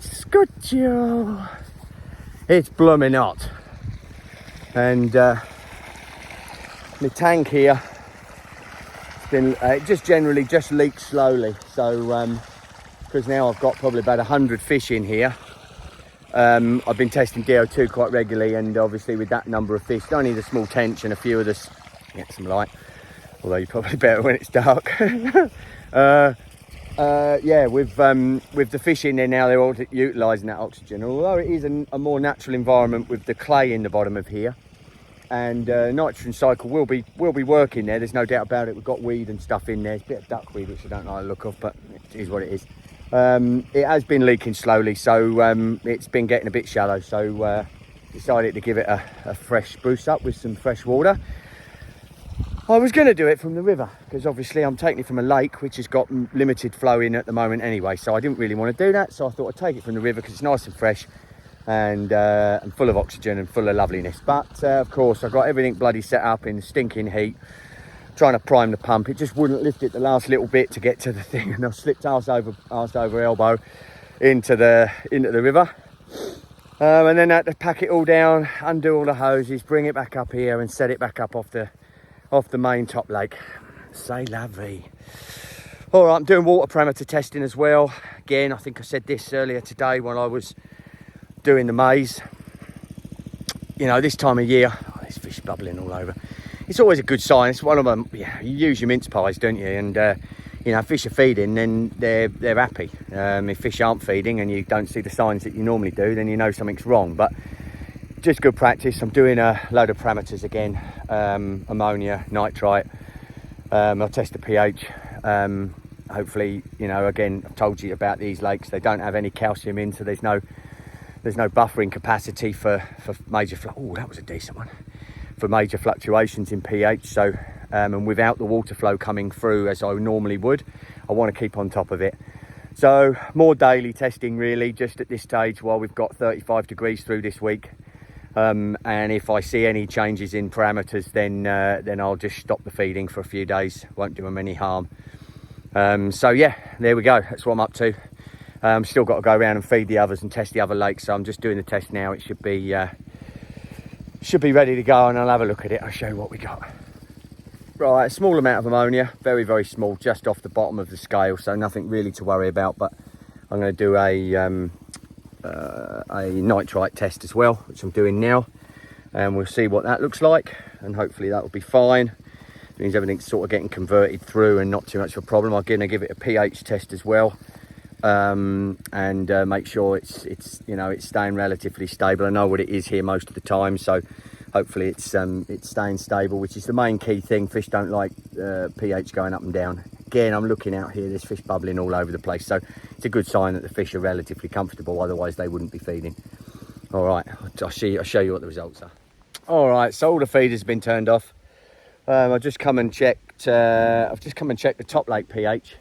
Scotcho. It's blooming hot. And my tank here, it just generally just leaks slowly. So because now I've got probably about 100 fish in here. I've been testing DO2 quite regularly, and obviously with that number of fish, only the small tench and a few of the, get some light, although you're probably better when it's dark. Yeah, with the fish in there now, they're all utilising that oxygen. Although it is a more natural environment with the clay in the bottom of here, and nitrogen cycle will be working there. There's no doubt about it. We've got weed and stuff in there. It's a bit of duckweed, which I don't like the look of, but it is what it is. It has been leaking slowly, so it's been getting a bit shallow. So decided to give it a fresh boost up with some fresh water. I was going to do it from the river because obviously I'm taking it from a lake which has got limited flow in at the moment anyway, so I didn't really want to do that. So I thought I'd take it from the river because it's nice and fresh and full of oxygen and full of loveliness. But of course I got everything bloody set up in stinking heat, trying to prime the pump. It just wouldn't lift it the last little bit to get to the thing, and I slipped arse over elbow into the river. And then I had to pack it all down, undo all the hoses, bring it back up here and set it back up off the main top lake. C'est la vie. All right, I'm doing water parameter testing as well. Again, I think I said this earlier today when I was doing the maze. You know, this time of year, there's fish bubbling all over. It's always a good sign. It's one of them. Yeah, you use your mince pies, don't you? And you know, if fish are feeding, then they're happy. If fish aren't feeding and you don't see the signs that you normally do, then you know something's wrong. But just good practice. I'm doing a load of parameters again. Ammonia, nitrite. I'll test the pH. Hopefully, you know, again, I've told you about these lakes. They don't have any calcium in, so there's no buffering capacity for major. Oh, that was a decent one. For major fluctuations in pH. So, and without the water flow coming through as I normally would, I want to keep on top of it. So more daily testing really, just at this stage while we've got 35 degrees through this week. And if I see any changes in parameters, then I'll just stop the feeding for a few days. Won't do them any harm. So yeah, there we go. That's what I'm up to. Still got to go around and feed the others and test the other lakes. So I'm just doing the test now. It should be ready to go, and I'll have a look at it. I'll show you what we got. Right, a small amount of ammonia, very, very small, just off the bottom of the scale. So nothing really to worry about, but I'm going to do a nitrite test as well, which I'm doing now, and we'll see what that looks like, and hopefully that will be fine. It means everything's sort of getting converted through and not too much of a problem. I'm going to give it a pH test as well, and make sure it's you know, it's staying relatively stable. I know what it is here most of the time, so hopefully it's staying stable, which is the main key thing. Fish don't like pH going up and down. Again, I'm looking out here, there's fish bubbling all over the place, so it's a good sign that the fish are relatively comfortable, otherwise they wouldn't be feeding. All right, I'll show you what the results are. All right, so all the feeders have been turned off. I've just come and checked the top lake pH.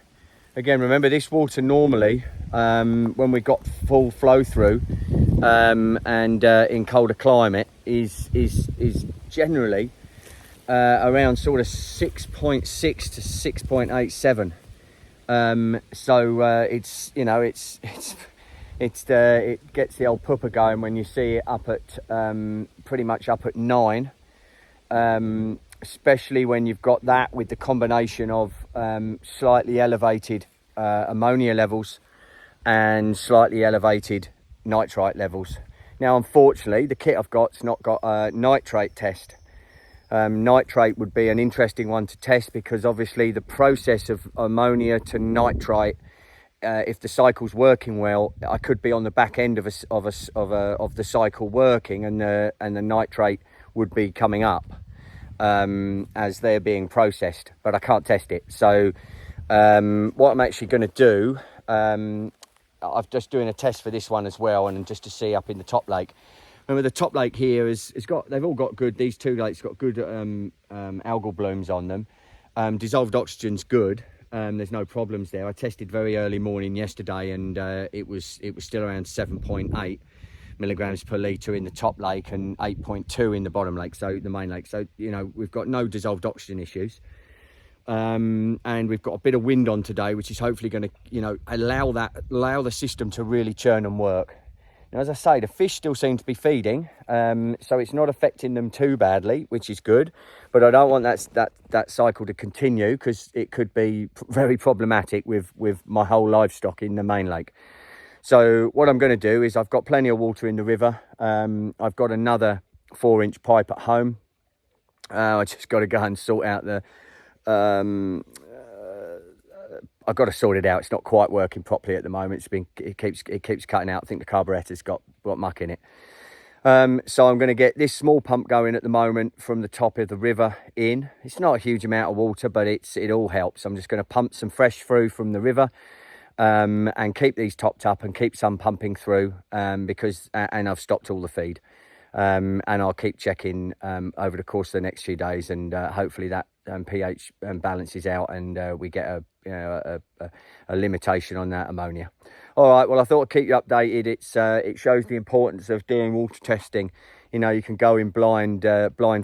Again, remember this water normally, when we've got full flow through, and in colder climate, is generally around sort of 6.6 to 6.87. So it's, you know, it gets the old pooper going when you see it up at pretty much up at 9, especially when you've got that with the combination of slightly elevated ammonia levels and slightly elevated nitrite levels. Now, unfortunately, the kit I've got's not got a nitrate test. Nitrate would be an interesting one to test, because obviously the process of ammonia to nitrite, if the cycle's working well, I could be on the back end of the cycle working, and the nitrate would be coming up as they're being processed, but I can't test it. So what I'm actually going to do, I'm just doing a test for this one as well, and just to see up in the top lake. Remember, the top lake here they've all got good, these two lakes got good algal blooms on them. Dissolved oxygen's good. There's no problems there. I tested very early morning yesterday, and it was still around 7.8 milligrams per litre in the top lake and 8.2 in the bottom lake, so the main lake. So, you know, we've got no dissolved oxygen issues. and we've got a bit of wind on today, which is hopefully going to, you know, allow the system to really churn and work. Now, as I say, the fish still seem to be feeding, so it's not affecting them too badly, which is good. But I don't want that cycle to continue, because it could be very problematic with my whole livestock in the main lake. So what I'm going to do is, I've got plenty of water in the river. I've got another 4-inch pipe at home. I just got to go and sort out the... I've got to sort it out. It's not quite working properly at the moment. It keeps cutting out. I think the carburetor's got muck in it. So I'm going to get this small pump going at the moment from the top of the river in. It's not a huge amount of water, but it all helps. I'm just going to pump some fresh through from the river, and keep these topped up and keep some pumping through, because I've stopped all the feed. And I'll keep checking over the course of the next few days, and hopefully that pH balances out, and we get a limitation on that ammonia. All right, well, I thought I'd keep you updated. It shows the importance of doing water testing. You know, you can go in blind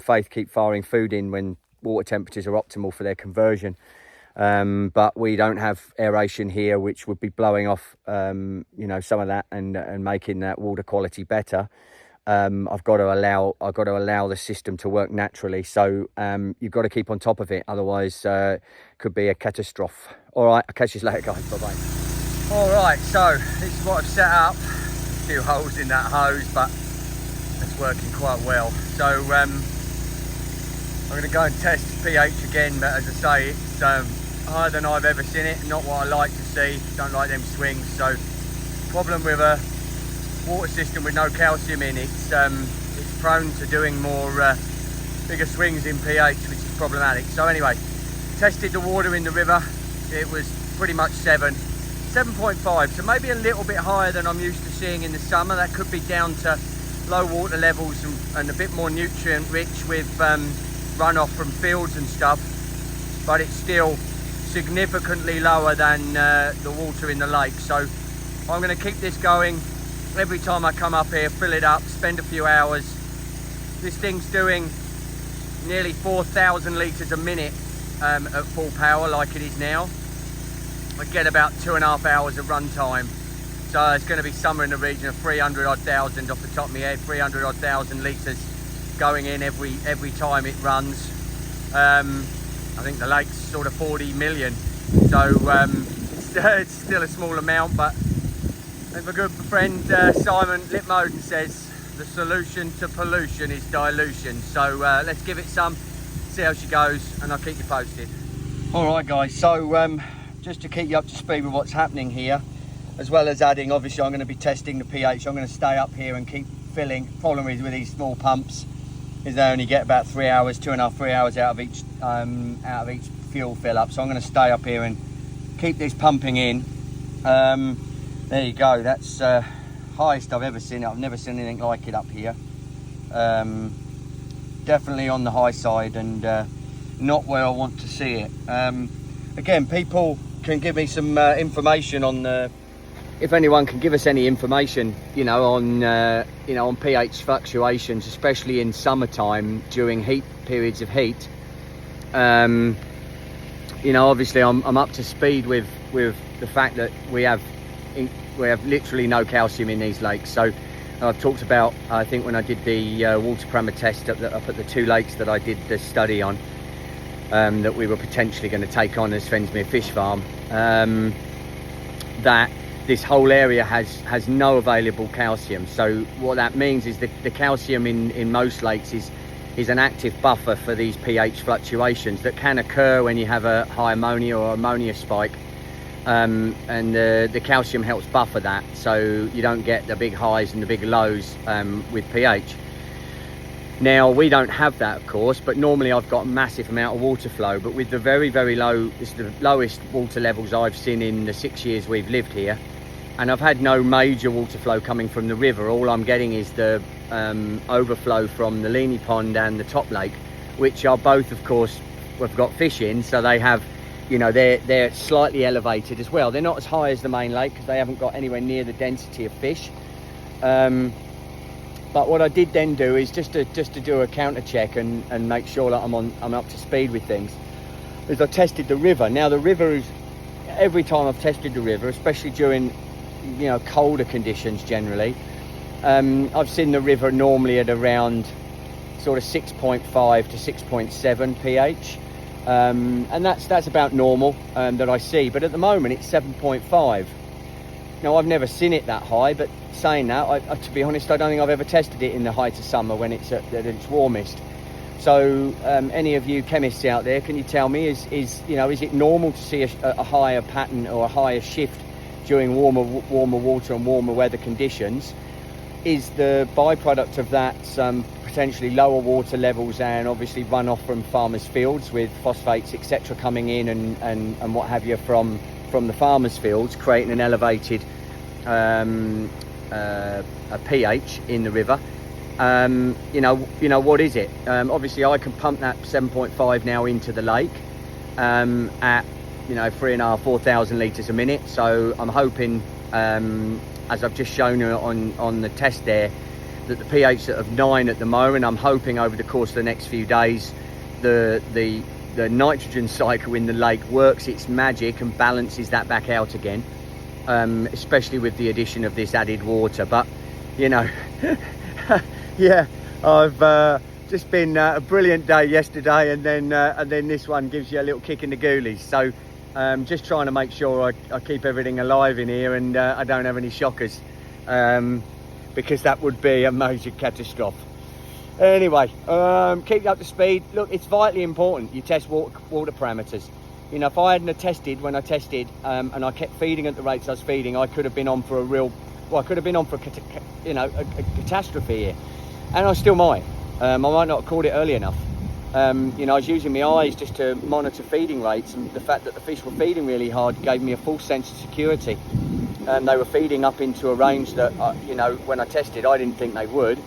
faith, keep firing food in when water temperatures are optimal for their conversion. But we don't have aeration here, which would be blowing off you know, some of that and making that water quality better. I've got to allow the system to work naturally. So you've got to keep on top of it, otherwise could be a catastrophe. All right, I'll catch you later, guys. Bye-bye. All right, so this is what I've set up. A few holes in that hose, but it's working quite well. So I'm going to go and test pH again, but as I say, it's higher than I've ever seen it. Not what I like to see. Don't like them swings. So problem with a water system with no calcium in it, it's prone to doing more bigger swings in pH, which is problematic. So anyway, tested the water in the river. It was pretty much 7.5, so maybe a little bit higher than I'm used to seeing in the summer. That could be down to low water levels and a bit more nutrient rich with runoff from fields and stuff, but it's still significantly lower than the water in the lake. So I'm going to keep this going. Every time I come up here, fill it up, spend a few hours. This thing's doing nearly 4,000 litres a minute at full power, like it is now. I get about 2.5 hours of run time. So it's going to be somewhere in the region of 300 odd thousand off the top of my head, 300 odd thousand litres going in every time it runs. I think the lake's sort of 40 million. So it's still a small amount, but my good friend Simon Lipmoden says the solution to pollution is dilution. So let's give it some, see how she goes, and I'll keep you posted. All right, guys, so just to keep you up to speed with what's happening here, as well as adding, obviously I'm going to be testing the pH. I'm going to stay up here and keep filling. Problem is with these small pumps is they only get about 3 hours, 2.5, 3 hours out of each fuel fill up. So I'm going to stay up here and keep this pumping in. There you go, that's highest I've ever seen it. I've never seen anything like it up here. Definitely on the high side, and not where I want to see it. Again, people can give me some information on if anyone can give us any information, you know, on pH fluctuations, especially in summertime during periods of heat. You know, obviously I'm up to speed with the fact that we have literally no calcium in these lakes. So I've talked about, I think when I did the water parameter test up at the 2 lakes that I did the study on, that we were potentially going to take on as Fensmere Fish Farm, that this whole area has no available calcium. So what that means is the calcium in most lakes is an active buffer for these pH fluctuations that can occur when you have a high ammonia or ammonia spike. And the calcium helps buffer that, so you don't get the big highs and the big lows with pH. Now, we don't have that, of course, but normally I've got a massive amount of water flow, but with the very, very low, it's the lowest water levels I've seen in the 6 years we've lived here, and I've had no major water flow coming from the river. All I'm getting is the overflow from the Leany Pond and the Top Lake, which are both, of course, we've got fish in, so they have, you know, they're slightly elevated as well. They're not as high as the main lake because they haven't got anywhere near the density of fish. But what I did then do is just to do a counter check and make sure that I'm up to speed with things. is I tested the river. Now the river is, every time I've tested the river, especially during, you know, colder conditions generally, I've seen the river normally at around sort of 6.5 to 6.7 pH, and that's about normal that I see. But at the moment it's 7.5. Now I've never seen it that high, but saying that, I, to be honest, I don't think I've ever tested it in the height of summer when it's at its warmest. So any of you chemists out there, can you tell me, is it normal to see a higher pattern or a higher shift during warmer water and warmer weather conditions? Is the byproduct of that potentially lower water levels and obviously runoff from farmers' fields with phosphates, etc., coming in and what have you from the farmers' fields, creating an elevated a pH in the river? You know what is it? Obviously I can pump that 7.5 now into the lake at 3,500 4,000 litres a minute. So I'm hoping, as I've just shown you on the test there, that the pH of 9 at the moment, I'm hoping over the course of the next few days the nitrogen cycle in the lake works its magic and balances that back out again, especially with the addition of this added water. But you know, yeah, I've just been a brilliant day yesterday, and then this one gives you a little kick in the ghoulies. So just trying to make sure I keep everything alive in here, and I don't have any shockers, because that would be a major catastrophe. Anyway, keep up to speed. Look, it's vitally important you test water parameters. You know, if I hadn't tested when I tested, and I kept feeding at the rates I was feeding, I could have been on for a catastrophe here, and I still might. I might not have caught it early enough. I was using my eyes just to monitor feeding rates, and the fact that the fish were feeding really hard gave me a false sense of security. They were feeding up into a range that, when I tested, I didn't think they would,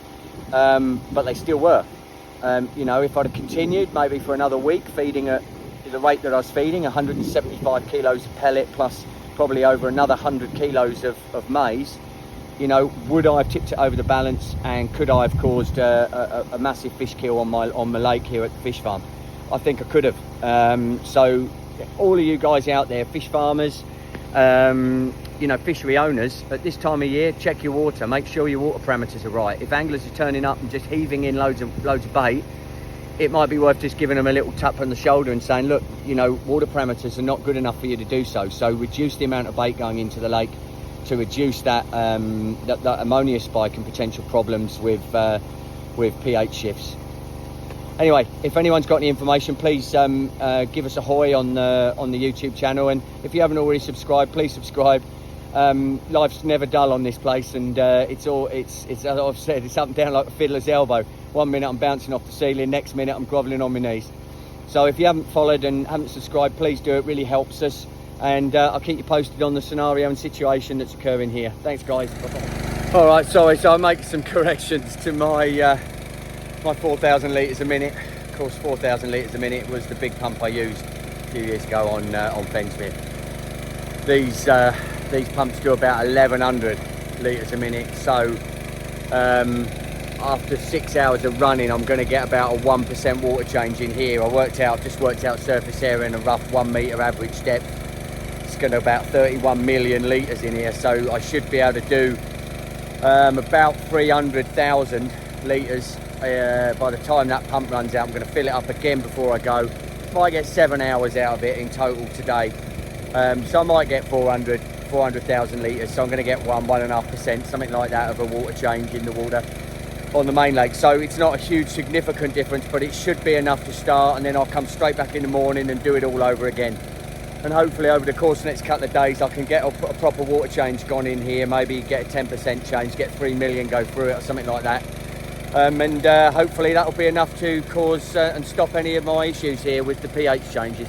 but they still were. If I'd have continued maybe for another week feeding at the rate that I was feeding, 175 kilos of pellet plus probably over another 100 kilos of maize, would I have tipped it over the balance, and could I have caused a massive fish kill on my lake here at the fish farm? I think I could have. So all of you guys out there, fish farmers, fishery owners, at this time of year, check your water, make sure your water parameters are right. If anglers are turning up and just heaving in loads of bait, it might be worth just giving them a little tap on the shoulder and saying, look, water parameters are not good enough for you to do so. So reduce the amount of bait going into the lake to reduce that ammonia spike and potential problems with pH shifts. Anyway, if anyone's got any information, please give us a hoy on the YouTube channel, and if you haven't already subscribed, please subscribe. Life's never dull on this place, and it's as I've said, it's up and down like a fiddler's elbow. 1 minute I'm bouncing off the ceiling, next minute I'm grovelling on my knees. So if you haven't followed and haven't subscribed, please do. It really helps us, and I'll keep you posted on the scenario and situation that's occurring here. Thanks, guys. Bye-bye. All right, sorry, so I'll make some corrections to my 4,000 litres a minute. Of course, 4,000 litres a minute was the big pump I used a few years ago on Fensmere. These pumps do about 1,100 litres a minute, so after 6 hours of running, I'm going to get about a 1% water change in here. I just worked out surface area and a rough 1 metre average depth. It's going to about 31 million litres in here, so I should be able to do about 300,000 litres. By the time that pump runs out, I'm going to fill it up again before I go. Might get 7 hours out of it in total today, so I might get 400,000 litres. So I'm going to get 1.5%, something like that, of a water change in the water on the main lake. So it's not a huge significant difference, but it should be enough to start, and then I'll come straight back in the morning and do it all over again. And hopefully over the course of the next couple of days I can get a proper water change gone in here, maybe get a 10% change, get 3 million go through it or something like that. And hopefully that'll be enough to cause and stop any of my issues here with the pH changes.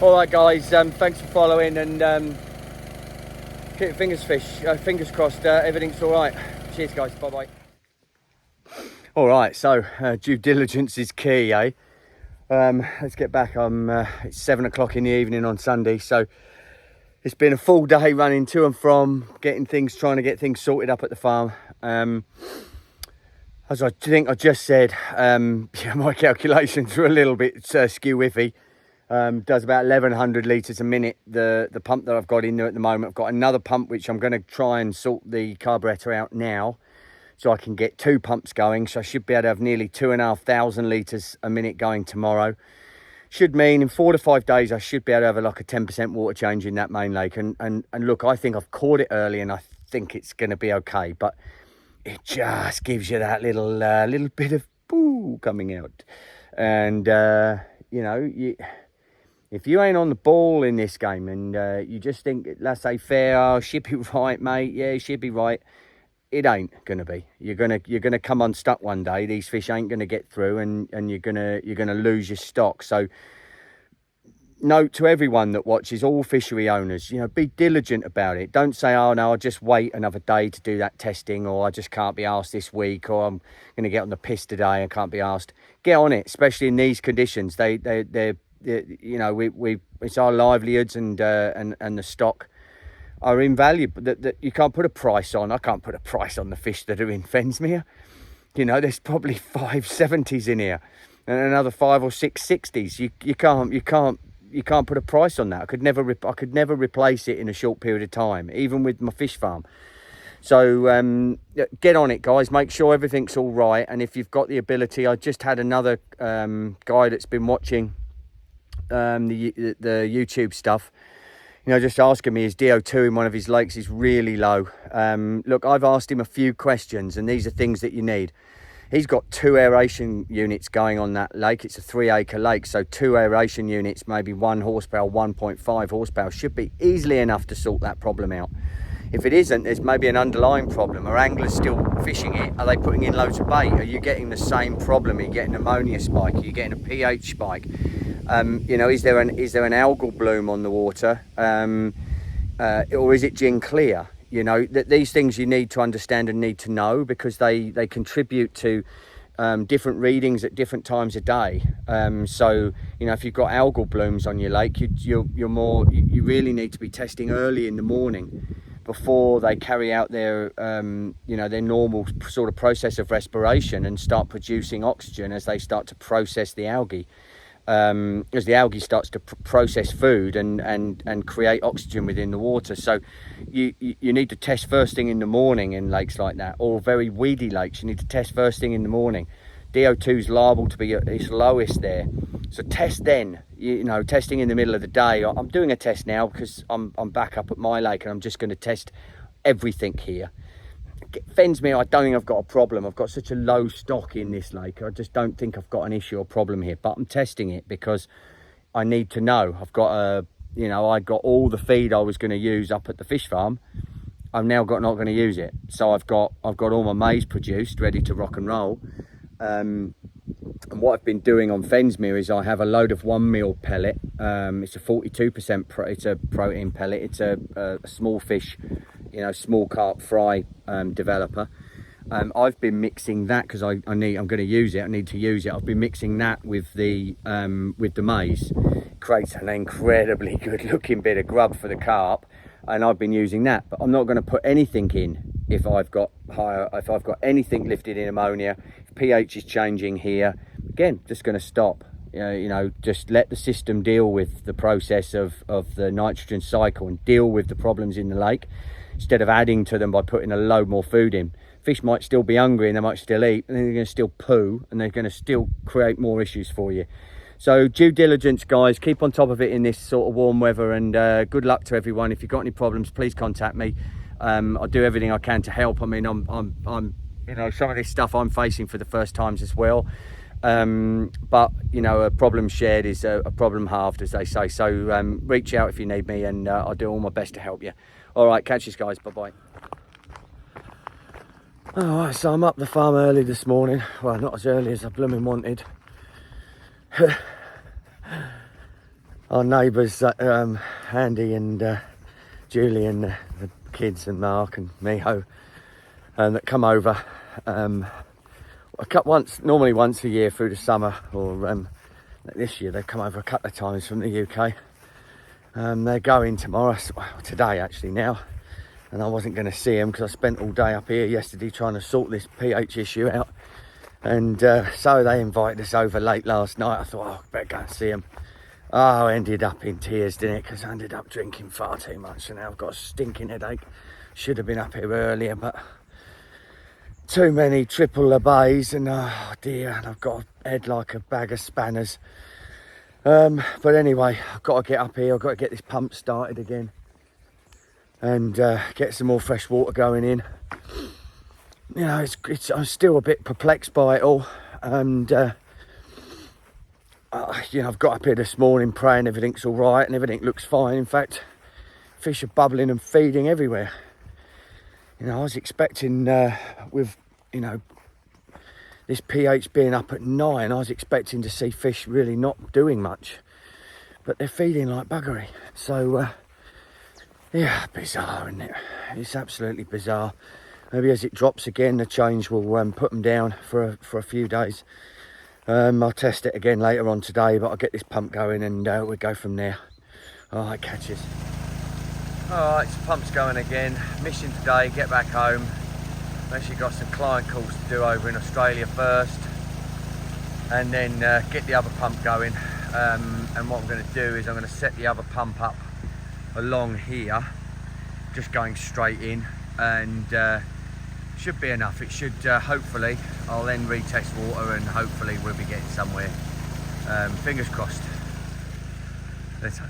All right, guys, thanks for following, and keep your fingers crossed, everything's all right. Cheers, guys. Bye bye. All right, so due diligence is key, eh? Let's get back. It's 7 o'clock in the evening on Sunday, so it's been a full day running to and from, trying to get things sorted up at the farm. As I think I just said, my calculations were a little bit skew-iffy. Does about 1100 litres a minute. The pump that I've got in there at the moment, I've got another pump which I'm going to try and sort the carburetor out now, so I can get 2 pumps going. So I should be able to have nearly 2,500 litres a minute going tomorrow. Should mean in 4 to 5 days I should be able to have like a 10% water change in that main lake. And look, I think I've caught it early, and I think it's going to be okay. But it just gives you that little bit of boo coming out. And you know, if you ain't on the ball in this game, and you just think, let's say, fair, oh, she'd be right, mate, yeah, she'd be right, it ain't gonna be. You're gonna come unstuck one day. These fish ain't gonna get through, and you're gonna lose your stock. So note to everyone that watches, all fishery owners, you know, be diligent about it. Don't say, oh no, I'll just wait another day to do that testing, or I just can't be asked this week, or I'm gonna get on the piss today and can't be asked. Get on it, especially in these conditions. They're you know, it's our livelihoods, and the stock are invaluable. That you can't put a price on. I can't put a price on the fish that are in Fensmere. You know, there's probably 5 70s in here and another 5 or 6 60s. You can't put a price on that. I could never replace it in a short period of time, even with my fish farm. So get on it, guys. Make sure everything's all right. And if you've got the ability, I just had another guy that's been watching the YouTube stuff, you know, just asking me, his DO2 in one of his lakes is really low. Look, I've asked him a few questions, and these are things that you need. He's got 2 aeration units going on that lake. It's a 3-acre lake, so 2 aeration units, maybe 1 horsepower, 1.5 horsepower, should be easily enough to sort that problem out. If it isn't, there's maybe an underlying problem. Are anglers still fishing it? Are they putting in loads of bait? Are you getting the same problem? Are you getting an ammonia spike? Are you getting a pH spike? You know, is there an algal bloom on the water, or is it gin clear? You know, that these things you need to understand and need to know, because they contribute to different readings at different times of day. So you know, if you've got algal blooms on your lake, you really need to be testing early in the morning, before they carry out their you know, their normal sort of process of respiration and start producing oxygen as they start to process the algae. As the algae starts to process food and create oxygen within the water. So you need to test first thing in the morning in lakes like that, or very weedy lakes. You need to test first thing in the morning. DO2 is liable to be at its lowest there, so test then. You know, testing in the middle of the day. I'm doing a test now because I'm back up at my lake, and I'm just going to test everything here. Fensmere, I don't think I've got a problem. I've got such a low stock in this lake. I just don't think I've got an issue or problem here, but I'm testing it because I need to know. I've got you know, I got all the feed I was going to use up at the fish farm. I'm now not going to use it. So I've got all my maize produced, ready to rock and roll. And what I've been doing on Fensmere is I have a load of 1 meal pellet. It's a 42%, it's a protein pellet. It's a small fish, you know, small carp fry developer. I've been mixing that because I'm going to use it. I need to use it. I've been mixing that with the maize. It creates an incredibly good looking bit of grub for the carp, and I've been using that. But I'm not going to put anything in if I've got anything lifted in ammonia. If pH is changing here, again, just going to stop. You know, just let the system deal with the process of the nitrogen cycle and deal with the problems in the lake, instead of adding to them by putting a load more food in. Fish might still be hungry and they might still eat, and then they're going to still poo, and they're going to still create more issues for you. So due diligence, guys, keep on top of it in this sort of warm weather, and good luck to everyone. If you've got any problems, please contact me. I'll do everything I can to help. I mean, I'm you know, some of this stuff I'm facing for the first times as well. But you know, a problem shared is a problem halved, as they say. So reach out if you need me, and I'll do all my best to help you. All right, catch you guys. Bye bye. All right, so I'm up the farm early this morning. Well, not as early as I blooming wanted. Our neighbours, Andy and Julie and the kids and Mark and Miho, that come over normally once a year through the summer, or this year they've come over a couple of times from the UK. They're going tomorrow, today actually now, and I wasn't going to see them because I spent all day up here yesterday trying to sort this pH issue out, and so they invited us over late last night. I thought, oh, I better go and see them. Oh, ended up in tears, didn't it? Because I ended up drinking far too much, and now I've got a stinking headache. Should have been up here earlier, but too many triple labays, and oh dear, and I've got a head like a bag of spanners. But anyway, I've got to get up here. I've got to get this pump started again, and get some more fresh water going in. You know, I'm still a bit perplexed by it all, and you know, I've got up here this morning praying everything's all right, and everything looks fine. In fact, fish are bubbling and feeding everywhere. You know, I was expecting with, you know, this pH being up at 9, I was expecting to see fish really not doing much, but they're feeding like buggery. So yeah, bizarre, isn't it? It's absolutely bizarre. Maybe as it drops again, the change will put them down for a few days. I'll test it again later on today, but I'll get this pump going and we'll go from there. All right, catches. All right, so pump's going again. Mission today, get back home. I've actually got some client calls to do over in Australia first, and then get the other pump going. And what I'm going to do is I'm going to set the other pump up along here, just going straight in, and should be enough. It should hopefully, I'll then retest water and hopefully we'll be getting somewhere. Fingers crossed. Let's hope.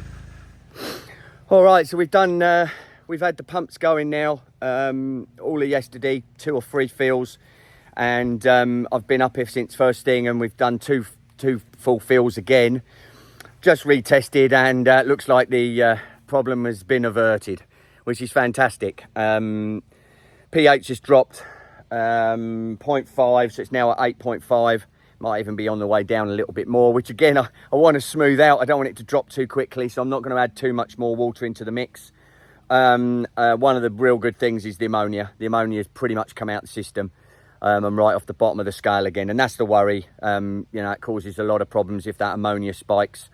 All right, so we've done, we've had the pumps going now all of yesterday, 2 or 3 fills, and I've been up here since first thing, and we've done two full fills again. Just retested, and looks like the problem has been averted, which is fantastic. pH has dropped 0.5, so it's now at 8.5. Might even be on the way down a little bit more, which again, I want to smooth out. I don't want it to drop too quickly, so I'm not going to add too much more water into the mix. One of the real good things is the ammonia. The ammonia has pretty much come out the system. I'm right off the bottom of the scale again, and that's the worry. You know, it causes a lot of problems if that ammonia spikes,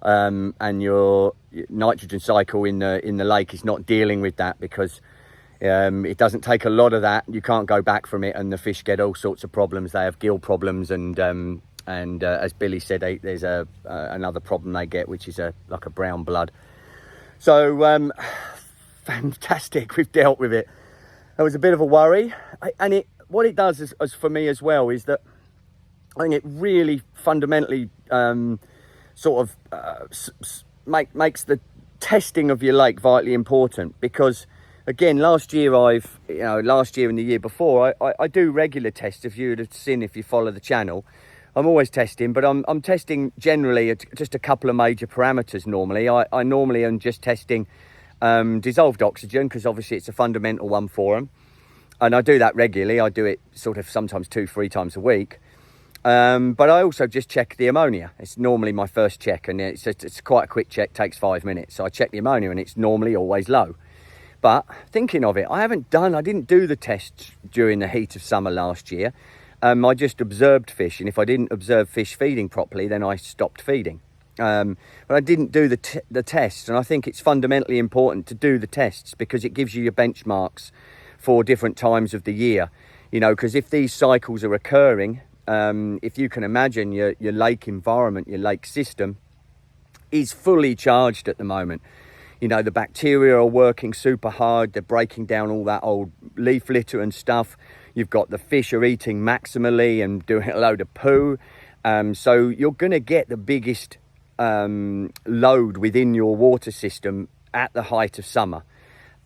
and your nitrogen cycle in the lake is not dealing with that, because it doesn't take a lot of that. You can't go back from it, and the fish get all sorts of problems. They have gill problems, and as Billy said, there's another problem they get, which is like a brown blood. So fantastic, we've dealt with it. It was a bit of a worry, and what it does is, as for me as well, is that I think it really fundamentally sort of makes the testing of your lake vitally important, because again, last year and the year before, I do regular tests. If you would have seen, if you follow the channel, I'm always testing, but I'm testing generally at just a couple of major parameters normally. I normally am just testing dissolved oxygen, because obviously it's a fundamental one for them. And I do that regularly. I do it sort of sometimes 2-3 times a week. But I also just check the ammonia. It's normally my first check, and it's quite a quick check, takes 5 minutes. So I check the ammonia, and it's normally always low. But thinking of it, I didn't do the tests during the heat of summer last year. I just observed fish, and if I didn't observe fish feeding properly, then I stopped feeding. But I didn't do the tests, and I think it's fundamentally important to do the tests, because it gives you your benchmarks for different times of the year. You know, because if these cycles are occurring, if you can imagine your lake environment, your lake system is fully charged at the moment. You know, the bacteria are working super hard. They're breaking down all that old leaf litter and stuff. You've got the fish are eating maximally and doing a load of poo. So you're going to get the biggest load within your water system at the height of summer.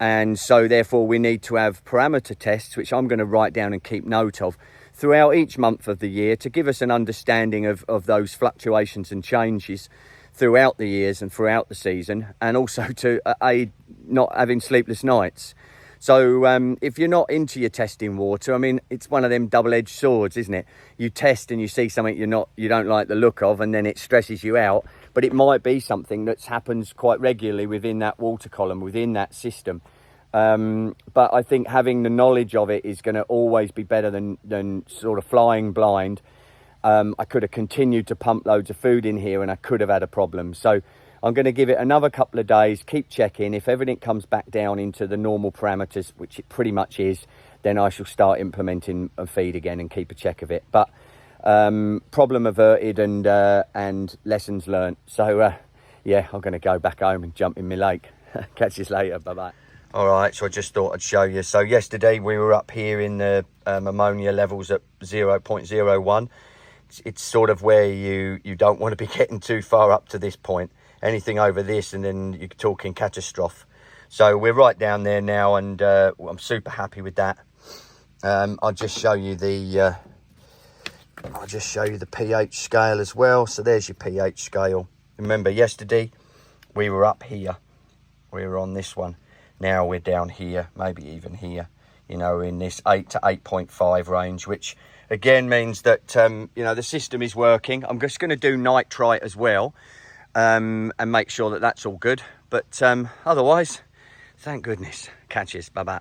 And so therefore we need to have parameter tests, which I'm going to write down and keep note of throughout each month of the year, to give us an understanding of those fluctuations and changes throughout the years and throughout the season, and also to aid not having sleepless nights. So if you're not into your testing water, I mean, it's one of them double-edged swords, isn't it? You test and you see something you don't like the look of, and then it stresses you out. But it might be something that happens quite regularly within that water column, within that system. But I think having the knowledge of it is going to always be better than sort of flying blind. I could have continued to pump loads of food in here, and I could have had a problem. So I'm going to give it another couple of days, keep checking. If everything comes back down into the normal parameters, which it pretty much is, then I shall start implementing a feed again and keep a check of it. But problem averted and lessons learned. So yeah, I'm going to go back home and jump in my lake. Catch you later. Bye bye. All right, so I just thought I'd show you. So yesterday we were up here in the ammonia levels at 0.01. It's sort of where you don't want to be getting too far up to this point. Anything over this and then you're talking catastrophe. So we're right down there now, and I'm super happy with that. I'll just show you the pH scale as well. So there's your pH scale. Remember yesterday we were up here. We were on this one. Now we're down here, maybe even here, you know, in this 8 to 8.5 range, which again means that, you know, the system is working. I'm just going to do nitrite as well, and make sure that that's all good. But otherwise, thank goodness. Catch you. Bye-bye.